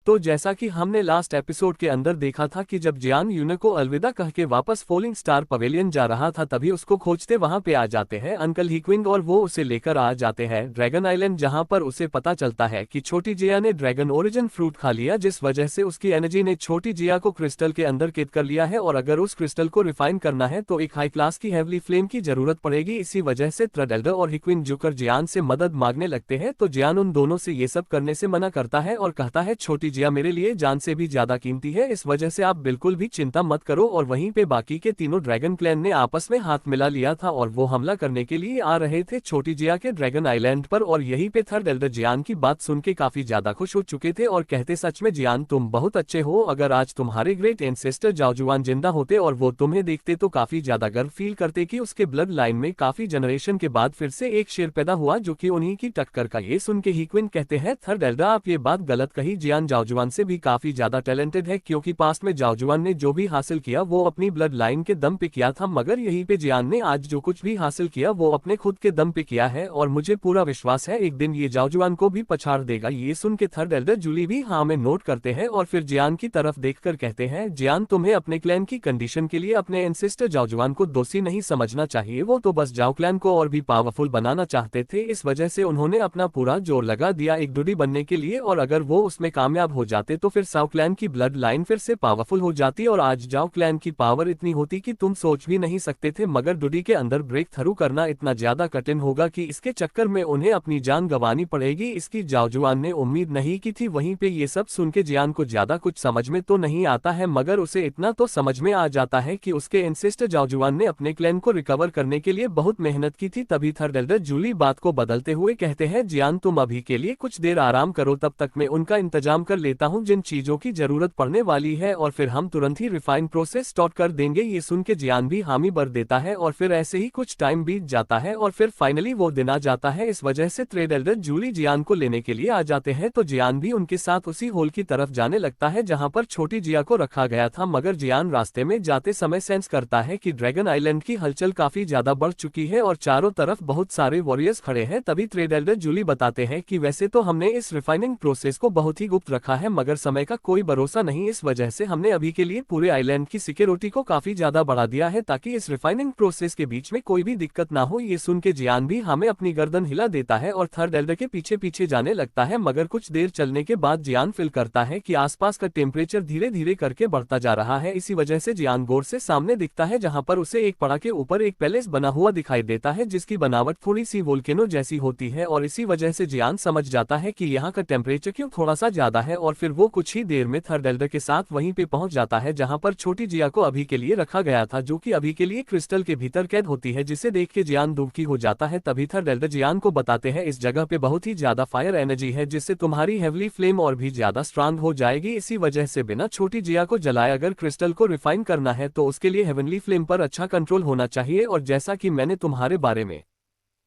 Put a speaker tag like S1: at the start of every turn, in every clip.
S1: तो जैसा कि हमने लास्ट एपिसोड के अंदर देखा था कि जब जियान यूने को अलविदा कह के वापस फॉलिंग स्टार पवेलियन जा रहा था तभी उसको खोजते वहां पे आ जाते हैं अंकल हीक्विंग और वो उसे लेकर आ जाते हैं ड्रैगन आइलैंड, जहां पर उसे पता चलता है कि छोटी जिया ने ड्रैगन ओरिजिन फ्रूट खा लिया, जिस वजह से उसकी एनर्जी ने छोटी जिया को क्रिस्टल के अंदर कैद कर लिया है और अगर उस क्रिस्टल को रिफाइन करना है तो एक हाई क्लास की हेवली फ्लेम की जरूरत पड़ेगी। इसी वजह से थ्रेडेल्डर और हीक्विंग जुकर जियान से मदद मांगने लगते हैं, तो जियान उन दोनों से ये सब करने से मना करता है और कहता है छोटी जिया मेरे लिए जान से भी ज्यादा कीमती है, इस वजह से आप बिल्कुल भी चिंता मत करो। और वहीं पे बाकी के तीनों ड्रैगन क्लैन ने आपस में हाथ मिला लिया था और वो हमला करने के लिए आ रहे थे छोटी जिया के ड्रैगन आइलैंड पर। और यहीं पे थ्रेडेल्डर जियान की बात सुन के काफी ज्यादा खुश हो चुके थे और कहते सच में जियान तुम बहुत अच्छे हो, अगर आज तुम्हारे ग्रेट एंसेस्टर जाओजुआन जिंदा होते और वो तुम्हें देखते तो काफी ज्यादा गर्व फील करते कि उसके ब्लड लाइन में काफी जनरेशन के बाद फिर से एक शेर पैदा हुआ जो कि उन्हीं की टक्कर का। ये सुन के हीक्विन कहते हैं थ्रेडेल्डर आप ये बात गलत कही, जियान जाओजुआन से भी काफी ज्यादा टैलेंटेड है क्योंकि पास्ट में जाओजुआन ने जो भी हासिल किया वो अपनी ब्लड लाइन के दम पे किया था, मगर यहीं पे जियान ने आज जो कुछ भी हासिल किया वो अपने खुद के दम पे किया है और मुझे पूरा विश्वास है एक दिन ये जाओजुआन को भी पछाड़ देगा। ये सुन के थ्रेडेल्डर जूली भी हाँ में नोट करते हैं और फिर जियान की तरफ देखकर कहते हैं जियान तुम्हें अपने क्लैन की कंडीशन के लिए अपने एंसेस्टर जाओजुआन को दोषी नहीं समझना चाहिए, वो तो बस जाओ क्लैन को और भी पावरफुल बनाना चाहते थे, इस वजह से उन्होंने अपना पूरा जोर लगा दिया एक डूडी बनने के लिए और अगर वो उसमें कामयाब हो जाते तो फिर साओ क्लैन की ब्लड लाइन फिर से पावरफुल हो जाती और आज जाओ क्लैन की पावर इतनी होती कि तुम सोच भी नहीं सकते थे, मगर डूडी के अंदर ब्रेक थ्रू करना इतना ज्यादा कठिन होगा कि इसके चक्कर में उन्हें अपनी जान गंवानी पड़ेगी, इसकी जाओजुआन ने उम्मीद नहीं की थी। वहीं पे ये सब सुन के जियान को ज्यादा कुछ समझ में तो नहीं आता है, मगर उसे इतना तो समझ में आ जाता है कि उसके एंसेस्टर जाओजुआन ने अपने क्लैन को रिकवर करने के लिए बहुत मेहनत की थी। तभी थ्रेडेल्डर जूली बात को बदलते हुए कहते हैं जियान तुम अभी के लिए कुछ देर आराम करो, तब तक मैं उनका इंतजाम कर लेता हूँ जिन चीजों की जरूरत पड़ने वाली है और फिर हम तुरंत ही रिफाइन प्रोसेस स्टार्ट कर देंगे। ये सुन के जियान भी हामी भर देता है और फिर ऐसे ही कुछ टाइम बीत जाता है और फिर फाइनली वो दिन आ जाता है, इस वजह से थ्रेडेल्डर जूली जियान को लेने के लिए आ जाते हैं, तो जियान भी उनके साथ उसी होल की तरफ जाने लगता है जहां पर छोटी जिया को रखा गया था, मगर जियान रास्ते में जाते समय सेंस करता है कि ड्रैगन आइलैंड की हलचल काफी ज्यादा बढ़ चुकी है और चारों तरफ बहुत सारे वॉरियर्स खड़े हैं। तभी थ्रेडेल्डर जूली बताते हैं कि वैसे तो हमने इस रिफाइनिंग प्रोसेस को बहुत ही गुप्त रखा है, मगर समय का कोई भरोसा नहीं, इस वजह से हमने अभी के लिए पूरे आइलैंड की सिक्योरिटी को काफी ज्यादा बढ़ा दिया है ताकि इस रिफाइनिंग प्रोसेस के बीच में कोई भी दिक्कत ना हो। ये सुन के जियान भी हमें अपनी गर्दन हिला देता है और थ्रेडेल्डर के पीछे पीछे जाने लगता है, मगर कुछ देर चलने के बाद जियान फील करता है कि आसपास का टेम्परेचर धीरे धीरे करके बढ़ता जा रहा है। इसी वजह से जियान गौर से सामने दिखता है जहां पर उसे एक पड़ा के ऊपर एक पैलेस बना हुआ दिखाई देता है जिसकी बनावट थोड़ी सी वोल्केनो जैसी होती है और इसी वजह से जियान समझ जाता है कि यहाँ का टेम्परेचर क्यों थोड़ा सा ज्यादा है और फिर वो कुछ ही देर में थ्रेडेल्डर के साथ वहीं पे पहुंच जाता है जहां पर छोटी जिया को अभी के लिए रखा गया था, जो कि अभी के लिए क्रिस्टल के भीतर कैद होती है, जिसे देख के जियान दुखी हो जाता है। तभी थ्रेडेल्डर जियान को बताते हैं इस जगह पे बहुत ही ज्यादा फायर एनर्जी है जिससे तुम्हारी हेवली फ्लेम और भी ज्यादा स्ट्रांग हो जाएगी, इसी वजह से बिना छोटी जिया को जलाए अगर क्रिस्टल को रिफाइन करना है तो उसके लिए हेवनली फ्लेम पर अच्छा कंट्रोल होना चाहिए और जैसा कि मैंने तुम्हारे बारे में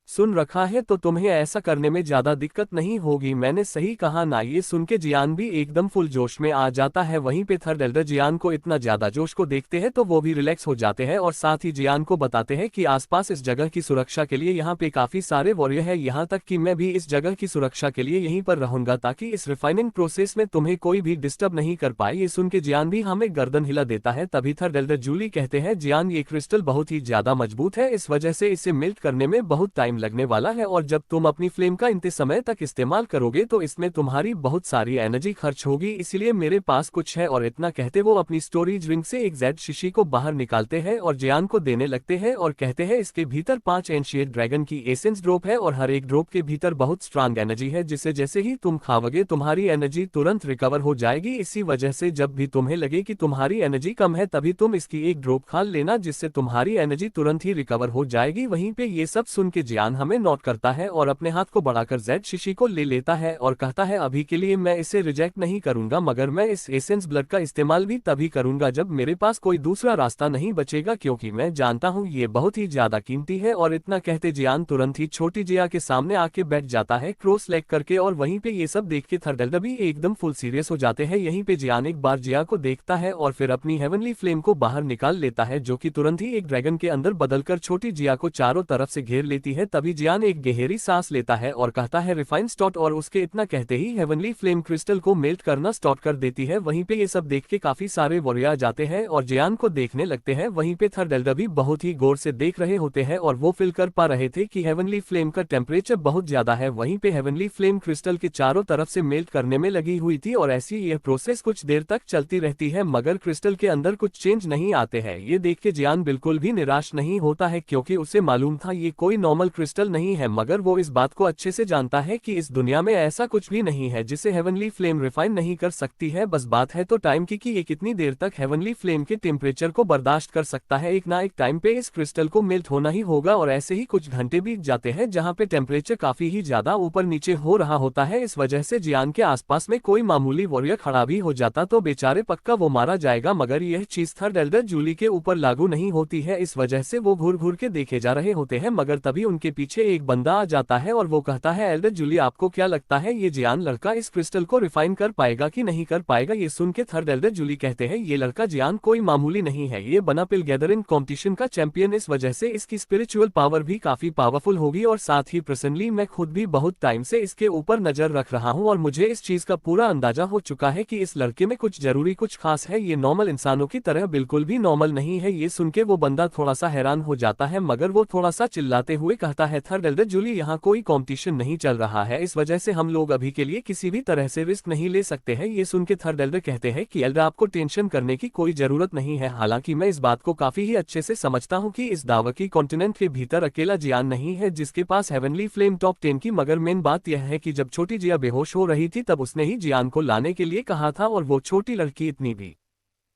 S1: सुन रखा है तो तुम्हें ऐसा करने में ज्यादा दिक्कत नहीं होगी, मैंने सही कहा ना। ये सुन के जियान भी एकदम फुल जोश में आ जाता है। वहीं पे थ्रेडेल्डर जियान को इतना ज्यादा जोश को देखते हैं तो वो भी रिलैक्स हो जाते हैं और साथ ही जियान को बताते हैं कि आसपास इस जगह की सुरक्षा के लिए यहाँ पे काफी सारे वॉरियर है, यहाँ तक कि मैं भी इस जगह की सुरक्षा के लिए यहीं पर रहूंगा ताकि इस रिफाइनिंग प्रोसेस में तुम्हें कोई भी डिस्टर्ब नहीं कर पाए। ये सुन के जियान भी हमें गर्दन हिला देता है। तभी थ्रेडेल्डर जूली कहते हैं जियान ये क्रिस्टल बहुत ही ज्यादा मजबूत है, इस वजह से इसे मेल्ट करने में बहुत टाइम लगने वाला है और जब तुम अपनी फ्लेम का इतने समय तक इस्तेमाल करोगे तो इसमें तुम्हारी बहुत सारी एनर्जी खर्च होगी, इसलिए मेरे पास कुछ है। और इतना कहते वो अपनी स्टोरेज रिंग से एक जेड शीशी को बाहर निकालते हैं और जियान को देने लगते हैं और कहते हैं इसके भीतर 5 एंशिएंट ड्रैगन की एसेंस ड्रॉप है और हर एक ड्रॉप के भीतर बहुत स्ट्रांग एनर्जी है जिसे जैसे ही तुम खाओगे तुम्हारी एनर्जी तुरंत रिकवर हो जाएगी। इसी वजह से जब भी तुम्हें लगे कि तुम्हारी एनर्जी कम है तभी तुम इसकी एक ड्रॉप खा लेना जिससे तुम्हारी एनर्जी तुरंत ही रिकवर हो जाएगी। वहीं पे ये सब सुन के जियान हमें नोट करता है और अपने हाथ को बढ़ाकर जेड शीशी को ले लेता है और कहता है अभी के लिए मैं इसे रिजेक्ट नहीं करूंगा, मगर मैं इस एसेंस ब्लड का इस्तेमाल भी तभी करूंगा जब मेरे पास कोई दूसरा रास्ता नहीं बचेगा क्योंकि मैं जानता हूं ये बहुत ही ज्यादा कीमती है। और इतना कहते जियान तुरंत ही छोटी जिया के सामने आके बैठ जाता है क्रॉस लेग करके और वहीं पे ये सब देख के थ्रेडेल्डर भी एकदम फुल सीरियस हो जाते हैं। यहीं पे जियान एक बार जिया को देखता है और फिर अपनी हेवनली फ्लेम को बाहर निकाल लेता है जो कि तुरंत ही एक ड्रैगन के अंदर बदलकर छोटी जिया को चारों तरफ से घेर लेती है। तभी जियान एक गहरी सांस लेता है और कहता है रिफाइन स्टॉट, और उसके इतना कहते ही हेवनली फ्लेम क्रिस्टल को मेल्ट करना स्टॉप कर देती है। वहीं पे ये सब देख के काफी सारे वॉरियर जाते हैं और जियान को देखने लगते हैं। वहीं पे थर्ड एल्डर भी बहुत ही गौर से देख रहे होते हैं और वो फील कर पा रहे थे कि हेवनली फ्लेम का टेम्परेचर बहुत ज्यादा है। वहीं पे हेवनली फ्लेम क्रिस्टल के चारों तरफ से मेल्ट करने में लगी हुई थी और ऐसी यह प्रोसेस कुछ देर तक चलती रहती है, मगर क्रिस्टल के अंदर कुछ चेंज नहीं आते हैं। ये देख के जियान बिल्कुल भी निराश नहीं होता है, क्योंकि उसे मालूम था ये कोई नॉर्मल क्रिस्टल नहीं है, मगर वो इस बात को अच्छे से जानता है कि इस दुनिया में ऐसा कुछ भी नहीं है जिसे हेवनली फ्लेम रिफाइन नहीं कर सकती है। बस बात है तो टाइम की कि ये कितनी देर तक हेवनली फ्लेम के टेम्परेचर को बर्दाश्त कर सकता है। एक ना एक टाइम पे इस क्रिस्टल को मेल्ट होना ही होगा और ऐसे ही कुछ घंटे बीत जाते हैं जहाँ पे टेम्परेचर काफी ही ज्यादा ऊपर नीचे हो रहा होता है। इस वजह से जियान के आसपास में कोई मामूली वॉरियर खड़ा भी हो जाता तो बेचारे पक्का वो मारा जाएगा, मगर यह चीज थर्ड एल्डर जूली के ऊपर लागू नहीं होती है। इस वजह से वो घूर घूर के देखे जा रहे होते हैं, मगर तभी उनके पीछे एक बंदा आ जाता है और वो कहता है एल्डर जूली, आपको क्या लगता है ये जियान लड़का इस क्रिस्टल को रिफाइन कर पाएगा कि नहीं कर पाएगा? ये सुन के थर्ड एल्डर जूली कहते हैं ये लड़का जियान कोई मामूली नहीं है, ये बना पिल गैदरिंग कॉम्पिटिशन का चैंपियन, इस वजह से इसकी स्पिरिचुअल पावर भी काफी पावरफुल होगी और साथ ही पर्सनली मैं खुद भी बहुत टाइम से इसके ऊपर नजर रख रहा हूँ और मुझे इस चीज का पूरा अंदाजा हो चुका है कि इस लड़के में कुछ जरूरी कुछ खास है, ये नॉर्मल इंसानों की तरह बिल्कुल भी नॉर्मल नहीं है। ये सुन के वो बंदा थोड़ा सा हैरान हो जाता है, मगर वो थोड़ा सा चिल्लाते हुए कहता है थर्ड एल्डर जूली, यहाँ कोई कंपटीशन नहीं चल रहा है, इस वजह से हम लोग अभी के लिए किसी भी तरह से रिस्क नहीं ले सकते हैं। ये सुन के थर्ड एल्डर कहते हैं कि एल्डर आपको टेंशन करने की कोई जरूरत नहीं है, हालांकि मैं इस बात को काफी ही अच्छे से समझता हूँ कि इस दावा की कॉन्टिनेंट के भीतर अकेला जियान नहीं है जिसके पास हेवनली फ्लेम टॉप 10 की, मगर मेन बात यह है कि जब छोटी जिया बेहोश हो रही थी तब उसने ही जियान को लाने के लिए कहा था और वो छोटी लड़की इतनी भी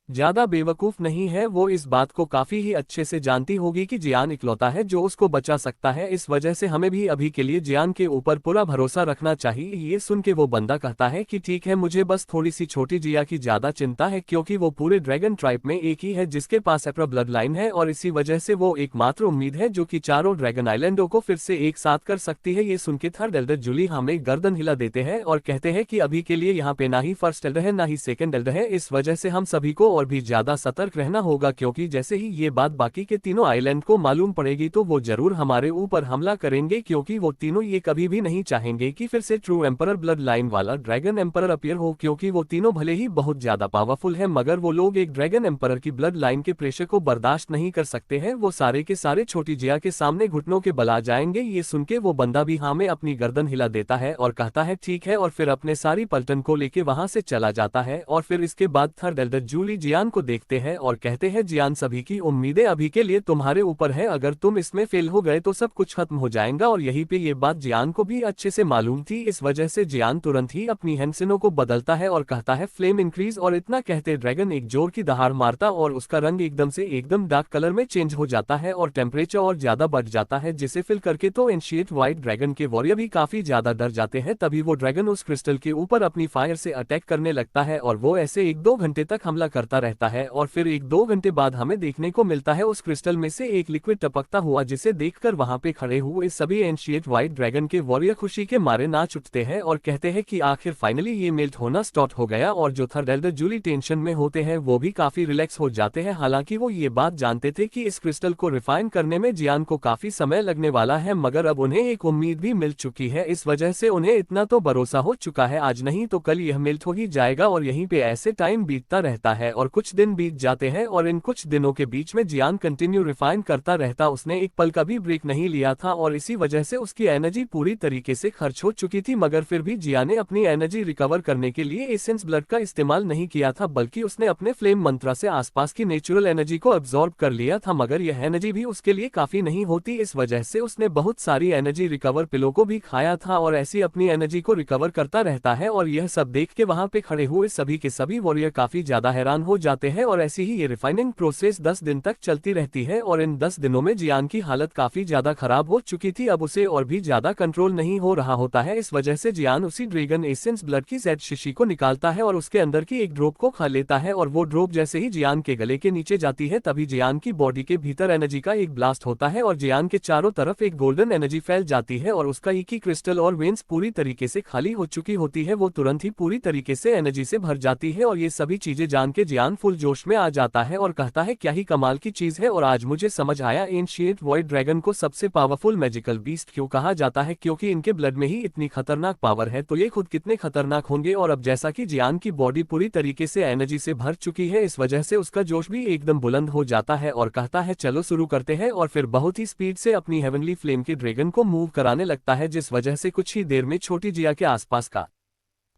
S1: ज्यादा बेवकूफ नहीं है, वो इस बात को काफी ही अच्छे से जानती होगी कि जियान इकलौता है जो उसको बचा सकता है। इस वजह से हमें भी अभी के लिए जियान के ऊपर पूरा भरोसा रखना चाहिए। ये सुन के वो बंदा कहता है कि ठीक है, मुझे बस थोड़ी सी छोटी जिया की ज्यादा चिंता है, क्योंकि वो पूरे ड्रैगन ट्राइब में एक ही है जिसके पास एप्रा ब्लड लाइन है और इसी वजह से वो एकमात्र उम्मीद है जो कि चारों ड्रैगन आइलैंडों को फिर से एक साथ कर सकती है। ये सुन के थर्ड एल्डर जूली हमें गर्दन हिला देते हैं और कहते हैं कि अभी के लिए यहाँ पे ना ही फर्स्ट एल्डर है ना ही सेकेंड एल्डर है, इस वजह से हम सभी को और भी ज्यादा सतर्क रहना होगा, क्योंकि जैसे ही ये बात बाकी के तीनों आइलैंड को मालूम पड़ेगी तो वो जरूर हमारे ऊपर हमला करेंगे, क्योंकि वो तीनों ये कभी भी नहीं चाहेंगे कि फिर से ट्रू एम्परर ब्लड लाइन वाला ड्रैगन एम्परर अपीयर हो, क्योंकि वो तीनों भले ही बहुत ज्यादा पावरफुल है मगर वो लोग एक ड्रैगन एम्परर की ब्लड लाइन के प्रेशर को बर्दाश्त नहीं कर सकते हैं। वो सारे के सारे छोटी जिया के सामने घुटनों के बल आ जाएंगे। ये सुन के वो बंदा भी हाँ में अपनी गर्दन हिला देता है और कहता है ठीक है, और फिर अपने सारी पलटन को लेके वहां से चला जाता है। और फिर इसके बाद थर्ड एल्डर जूली जियान को देखते हैं और कहते हैं जियान, सभी की उम्मीदें अभी के लिए तुम्हारे ऊपर है, अगर तुम इसमें फेल हो गए तो सब कुछ खत्म हो जाएगा। और यहीं पे ये बात जियान को भी अच्छे से मालूम थी, इस वजह से जियान तुरंत ही अपनी हैंडसिनों को बदलता है और कहता है फ्लेम इंक्रीज, और इतना कहते ड्रैगन एक जोर की दहाड़ मारता और उसका रंग एकदम से एकदम डार्क कलर में चेंज हो जाता है और टेम्परेचर और ज्यादा बढ़ जाता है, जिसे फिल करके तो एंशिएंट व्हाइट ड्रैगन के वॉरियर भी काफी ज्यादा डर जाते हैं। तभी वो ड्रैगन उस क्रिस्टल के ऊपर अपनी फायर से अटैक करने लगता है और वो ऐसे 1-2 घंटे तक हमला करता रहता है और फिर 1-2 घंटे बाद हमें देखने को मिलता है उस क्रिस्टल में से एक लिक्विड टपकता हुआ, जिसे देखकर वहां पे खड़े हुए सभी एंशिएंट व्हाइट ड्रैगन के वॉरियर खुशी के मारे नाच उठते हैं और कहते हैं कि आखिर फाइनली ये मेल्ट होना स्टार्ट हो गया। और जो थर्ड एल्डर जूली टेंशन में होते हैं वो भी काफी रिलैक्स हो जाते हैं, हालांकि वो ये बात जानते थे कि इस क्रिस्टल को रिफाइन करने में जियान को काफी समय लगने वाला है, मगर अब उन्हें एक उम्मीद भी मिल चुकी है। इस वजह से उन्हें इतना तो भरोसा हो चुका है आज नहीं तो कल यह मेल्ट हो ही जाएगा। और यहीं पे ऐसे टाइम बीतता रहता है और कुछ दिन बीत जाते हैं और इन कुछ दिनों के बीच में जियान कंटिन्यू रिफाइन करता रहता, उसने एक पल का भी ब्रेक नहीं लिया था और इसी वजह से उसकी एनर्जी पूरी तरीके से खर्च हो चुकी थी। मगर फिर भी जियान ने अपनी एनर्जी रिकवर करने के लिए एसेंस ब्लड का इस्तेमाल नहीं किया था, बल्कि उसने अपने फ्लेम मंत्रा से आसपास की नेचुरल एनर्जी को अब्सॉर्ब कर लिया था, मगर यह एनर्जी भी उसके लिए काफी नहीं होती। इस वजह से उसने बहुत सारी एनर्जी रिकवर पिलों को भी खाया था और ऐसी अपनी एनर्जी को रिकवर करता रहता है। और यह सब देख के वहां पे खड़े हुए सभी के सभी वॉरियर काफी ज्यादा हैरान हो जाते हैं और ऐसी ही ये रिफाइनिंग प्रोसेस 10 दिन तक चलती रहती है और इन 10 दिनों में जियान की हालत काफी ज्यादा खराब हो चुकी थी, अब उसे और भी ज्यादा कंट्रोल नहीं हो रहा होता है। इस वजह से जियान उसी ड्रैगन एसेंस ब्लड की जेड शीशी को निकालता है और उसके अंदर की एक ड्रॉप को खा लेता है और वो ड्रॉप जैसे ही जियान के गले के नीचे जाती है तभी जियान की बॉडी के भीतर एनर्जी का एक ब्लास्ट होता है और जियान के चारों तरफ एक गोल्डन एनर्जी फैल जाती है और उसका एक ही क्रिस्टल और वेन्स पूरी तरीके से खाली हो चुकी होती है। वो तुरंत ही पूरी तरीके से एनर्जी से भर जाती है और ये सभी चीजें जान के जियान फुल जोश में आ जाता है और कहता है क्या ही कमाल की चीज है, और आज मुझे समझ आया एंशिएंट वॉइड ड्रैगन को सबसे पावरफुल मैजिकल बीस्ट क्यों कहा जाता है, क्योंकि इनके ब्लड में ही इतनी खतरनाक पावर है, तो ये खुद कितने खतरनाक होंगे। और अब जैसा कि जियान की बॉडी पूरी तरीके से एनर्जी से भर चुकी है, इस वजह से उसका जोश भी एकदम बुलंद हो जाता है और कहता है चलो शुरू करते हैं, और फिर बहुत ही स्पीड से अपनी हेवनली फ्लेम के ड्रैगन को मूव कराने लगता है, जिस वजह से कुछ ही देर में छोटी जिया के आसपास का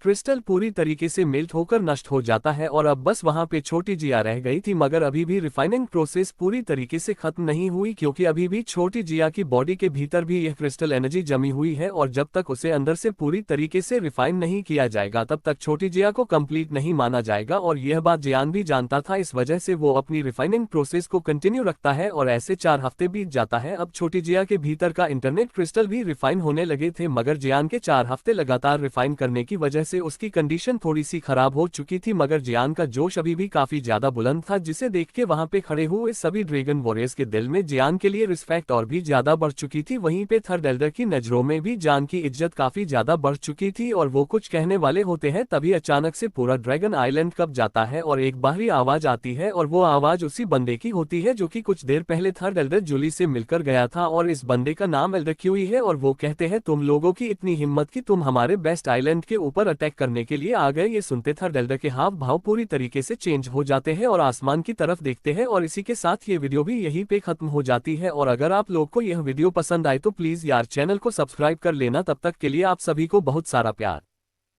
S1: क्रिस्टल पूरी तरीके से मेल्ट होकर नष्ट हो जाता है। और अब बस वहां पे छोटी जिया रह गई थी, मगर अभी भी रिफाइनिंग प्रोसेस पूरी तरीके से खत्म नहीं हुई, क्योंकि अभी भी छोटी जिया की बॉडी के भीतर भी यह क्रिस्टल एनर्जी जमी हुई है, और जब तक उसे अंदर से पूरी तरीके से रिफाइन नहीं किया जाएगा तब तक छोटी जिया को कंप्लीट नहीं माना जाएगा। और यह बात जियान भी जानता था, इस वजह से वो अपनी रिफाइनिंग प्रोसेस को कंटिन्यू रखता है, और ऐसे 4 हफ्ते बीत जाता है। अब छोटी जिया के भीतर का इंटरनेट क्रिस्टल भी रिफाइन होने लगे थे, मगर जियान के 4 हफ्ते लगातार रिफाइन करने की वजह से उसकी कंडीशन थोड़ी सी खराब हो चुकी थी, मगर जियान का जोश अभी भी काफी ज्यादा बुलंद था, जिसे देख के वहां पे खड़े हुए सभी ड्रैगन वॉरियर्स के दिल में जियान के लिए रिस्पेक्ट और भी ज्यादा बढ़ चुकी थी। वहीं पे थर्ड एल्डर की नजरों में भी जियान की इज्जत काफी ज्यादा बढ़ चुकी थी, और वो कुछ कहने वाले होते हैं तभी अचानक से पूरा ड्रैगन आइलैंड कब जाता है और एक बाहरी आवाज आती है, और वो आवाज उसी बंदे की होती है जो कि कुछ देर पहले थर्ड एल्डर जूली से मिलकर गया था, और इस बंदे का नाम एल्डर क्यूई है। और वो कहते हैं तुम लोगों की इतनी हिम्मत कि तुम हमारे बेस्ट आइलैंड के ऊपर अटैक करने के लिए आ गए। ये सुनते थर्ड एल्डर के हाव भाव पूरी तरीके से चेंज हो जाते हैं और आसमान की तरफ देखते हैं, और इसी के साथ ये वीडियो भी यहीं पे खत्म हो जाती है। और अगर आप लोग को यह वीडियो पसंद आए तो प्लीज यार चैनल को सब्सक्राइब कर लेना। तब तक के लिए आप सभी को बहुत सारा प्यार।